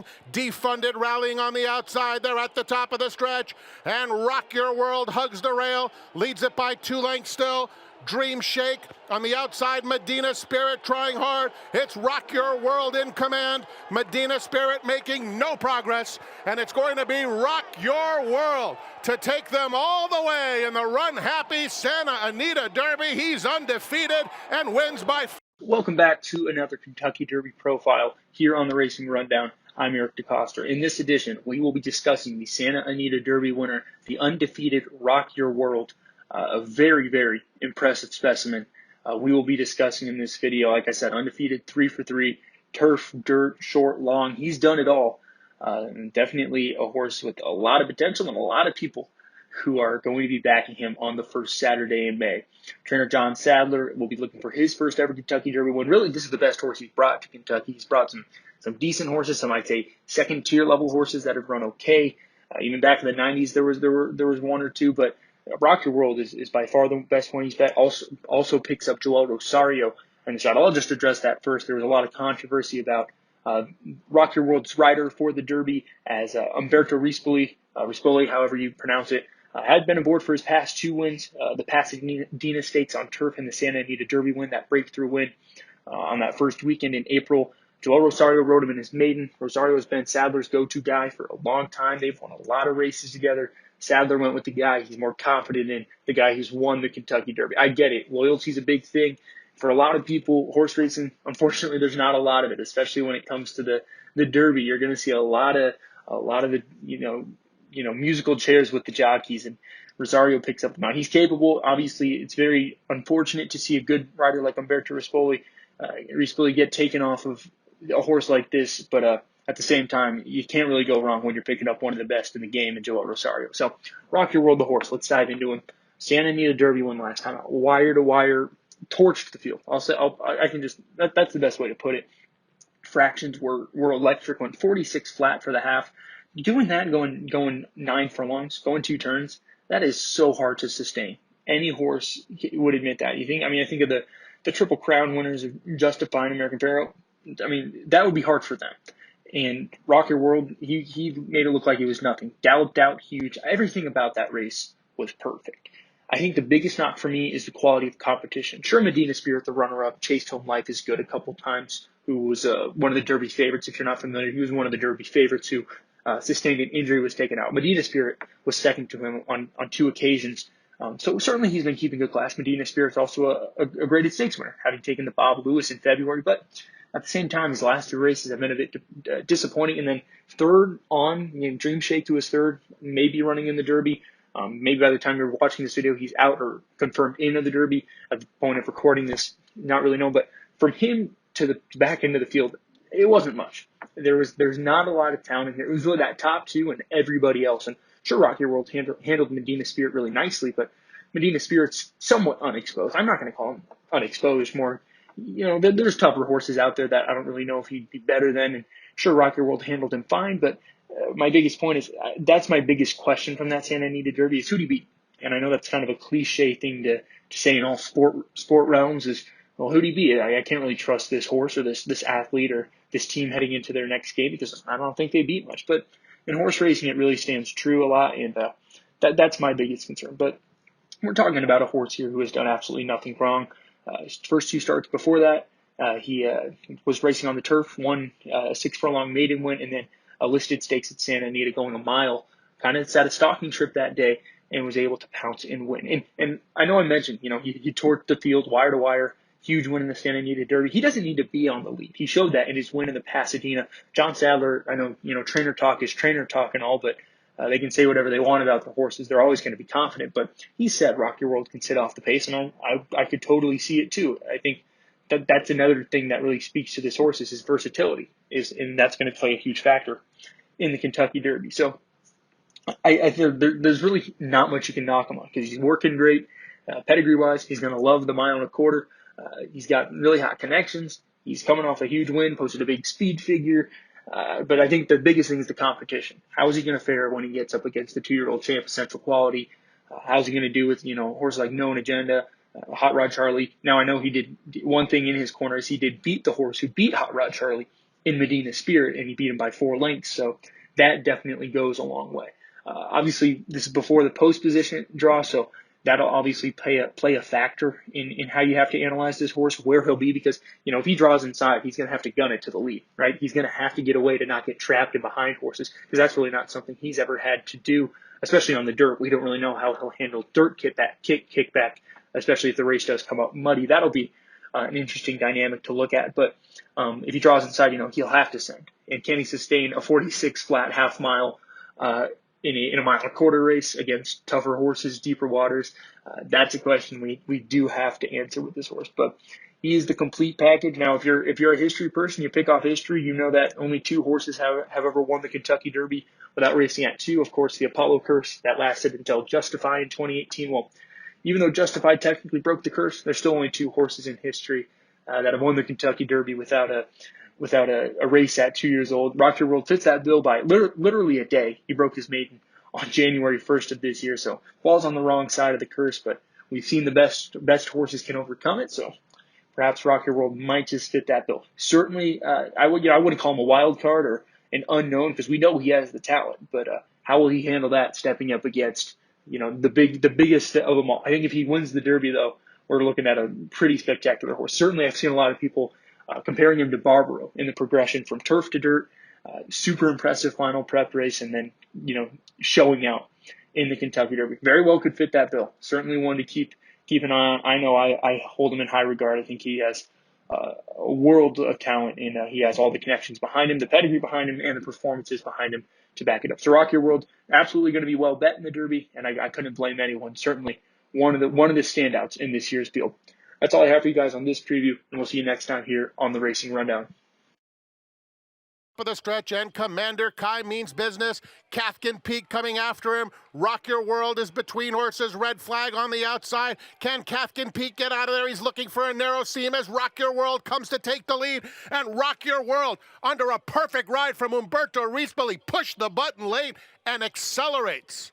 racing. Defunded rallying on the outside. They're at the top of the stretch. And Rock Your World hugs the rail. Leads it by 2 lengths still. Dream Shake on the outside. Medina Spirit trying hard. It's Rock Your World in command. Medina Spirit making no progress. And it's going to be Rock Your World to take them all the way in the Run Happy Santa Anita Derby. He's undefeated and wins by... Welcome back to another Kentucky Derby profile here on the Racing Rundown. I'm Eric DeCoster. In this edition, we will be discussing the Santa Anita Derby winner, the undefeated Rock Your World. A very, very impressive specimen. We will be discussing in this video, like I said, undefeated, 3 for 3, turf, dirt, short, long. He's done it all. And definitely a horse with a lot of potential and a lot of people who are going to be backing him on the first Saturday in May. Trainer John Sadler will be looking for his first ever Kentucky Derby win. Really, this is the best horse he's brought to Kentucky. He's brought some decent horses, some I'd say second tier level horses that have run okay. Even back in the 90s, there was one or two, but Rock Your World is by far the best one he's bet. Also picks up Joel Rosario and the shot. I'll just address that first. There was a lot of controversy about Rock Your World's rider for the Derby, as Umberto Rispoli, however you pronounce it, had been aboard for his past 2 wins, the Pasadena Stakes on turf and the Santa Anita Derby win, that breakthrough win on that first weekend in April. Joel Rosario rode him in his maiden. Rosario has been Sadler's go-to guy for a long time. They've won a lot of races together. Sadler went with the guy he's more confident in, the guy who's won the Kentucky Derby. I get it. Loyalty's a big thing. For a lot of people, horse racing, unfortunately, there's not a lot of it, especially when it comes to the Derby. You're going to see a lot of the, musical chairs with the jockeys, and Rosario picks up the mount. He's capable. Obviously, it's very unfortunate to see a good rider like Umberto Rispoli get taken off of a horse like this, but at the same time, you can't really go wrong when you're picking up one of the best in the game in Joel Rosario. So, Rock Your World, the horse. Let's dive into him. Santa Anita Derby won last time out. Wire to wire, torched the field. That's the best way to put it. Fractions were electric. Went 46 flat for the half. Doing that, going 9 furlongs, going 2 turns, that is so hard to sustain. Any horse would admit that. I think of the Triple Crown winners of Justify and American Pharoah. That would be hard for them. And Rock Your World, he made it look like it was nothing. Galloped out huge. Everything about that race was perfect. I think the biggest knock for me is the quality of competition. Sure, Medina Spirit, the runner-up, chased home Life is Good a couple times, who was one of the Derby favorites. If you're not familiar, he was one of the Derby favorites who sustained an injury, was taken out. Medina Spirit was second to him on 2 occasions. So certainly he's been keeping good class. Medina Spirit's also a graded stakes winner, having taken the Bob Lewis in February, but at the same time, his last 2 races have been a bit disappointing. And then third on, Dream Shake to his third, maybe running in the Derby. Maybe by the time you're watching this video, he's out or confirmed into the Derby. At the point of recording this, not really known. But from him to the back end of the field, it wasn't much. There's not a lot of talent in here. It was really that top 2 and everybody else. And sure, Rock Your World handled Medina Spirit really nicely, but Medina Spirit's somewhat unexposed. I'm not going to call him unexposed, more... there's tougher horses out there that I don't really know if he'd be better than. And sure, Rock Your World handled him fine, but my biggest point is that's my biggest question from that Santa Anita Derby is who'd he beat? And I know that's kind of a cliche thing to say in all sport realms is, well, who'd he beat? I can't really trust this horse or this athlete or this team heading into their next game because I don't think they beat much. But in horse racing, it really stands true a lot, and that's my biggest concern. But we're talking about a horse here who has done absolutely nothing wrong. His first 2 starts before that, he was racing on the turf, won a 6 furlong maiden win, and then a listed stakes at Santa Anita going a mile. Kind of set a stalking trip that day and was able to pounce and win. And I know I mentioned, he torqued the field wire to wire, huge win in the Santa Anita Derby. He doesn't need to be on the lead. He showed that in his win in the Pasadena. John Sadler, I know, trainer talk is trainer talk and all, but they can say whatever they want about the horses. They're always going to be confident. But he said Rock Your World can sit off the pace, and I could totally see it too. I think that's another thing that really speaks to this horse is his versatility, and that's going to play a huge factor in the Kentucky Derby. So I feel there's really not much you can knock him on because he's working great. Pedigree-wise, he's going to love the 1.25 miles. He's got really hot connections. He's coming off a huge win, posted a big speed figure. But I think the biggest thing is the competition. How is he going to fare when he gets up against the 2-year-old champ of Central Quality? How's he going to do with, horses like Known Agenda, Hot Rod Charlie? Now, I know he did one thing in his corner is he did beat the horse who beat Hot Rod Charlie in Medina Spirit, and he beat him by 4 lengths. So that definitely goes a long way. Obviously, this is before the post position draw, so that'll obviously play a factor in how you have to analyze this horse, where he'll be, because, you know, if he draws inside, he's going to have to gun it to the lead, right? He's going to have to get away to not get trapped in behind horses, because that's really not something he's ever had to do, especially on the dirt. We don't really know how he'll handle dirt kickback, especially if the race does come up muddy. That'll be an interesting dynamic to look at. But if he draws inside, you know, he'll have to send. And can he sustain a 46 flat half mile in a mile and a quarter race against tougher horses, deeper waters? That's a question we do have to answer with this horse. But he is the complete package. Now, if you're a history person, you pick off history, you know that only 2 horses have ever won the Kentucky Derby without racing at 2. Of course, the Apollo Curse, that lasted until Justify in 2018. Well, even though Justify technically broke the curse, there's still only 2 horses in history that have won the Kentucky Derby without a race at 2 years old. Rock Your World fits that bill by literally a day. He broke his maiden on January 1st of this year, so falls on the wrong side of the curse, but we've seen the best horses can overcome it, so perhaps Rock Your World might just fit that bill. Certainly, I wouldn't call him a wild card or an unknown, because we know he has the talent, but how will he handle that stepping up against, you know, the biggest of them all? I think if he wins the Derby, though, we're looking at a pretty spectacular horse. Certainly, I've seen a lot of people comparing him to Barbaro in the progression from turf to dirt. Super impressive final prep race, and then, you know, showing out in the Kentucky Derby. Very well could fit that bill. Certainly one to keep an eye on. I know I hold him in high regard. I think he has a world of talent, and he has all the connections behind him, the pedigree behind him, and the performances behind him to back it up. So Rock Your World, absolutely going to be well bet in the Derby, and I couldn't blame anyone. Certainly one of the standouts in this year's field. That's all I have for you guys on this preview, and we'll see you next time here on the Racing Rundown. Of the stretch, and Commander Kai means business. Kafkin Peak coming after him. Rock Your World is between horses. Red Flag on the outside. Can Kafkin Peak get out of there? He's looking for a narrow seam as Rock Your World comes to take the lead. And Rock Your World, under a perfect ride from Umberto Rispoli, pushed the button late and accelerates.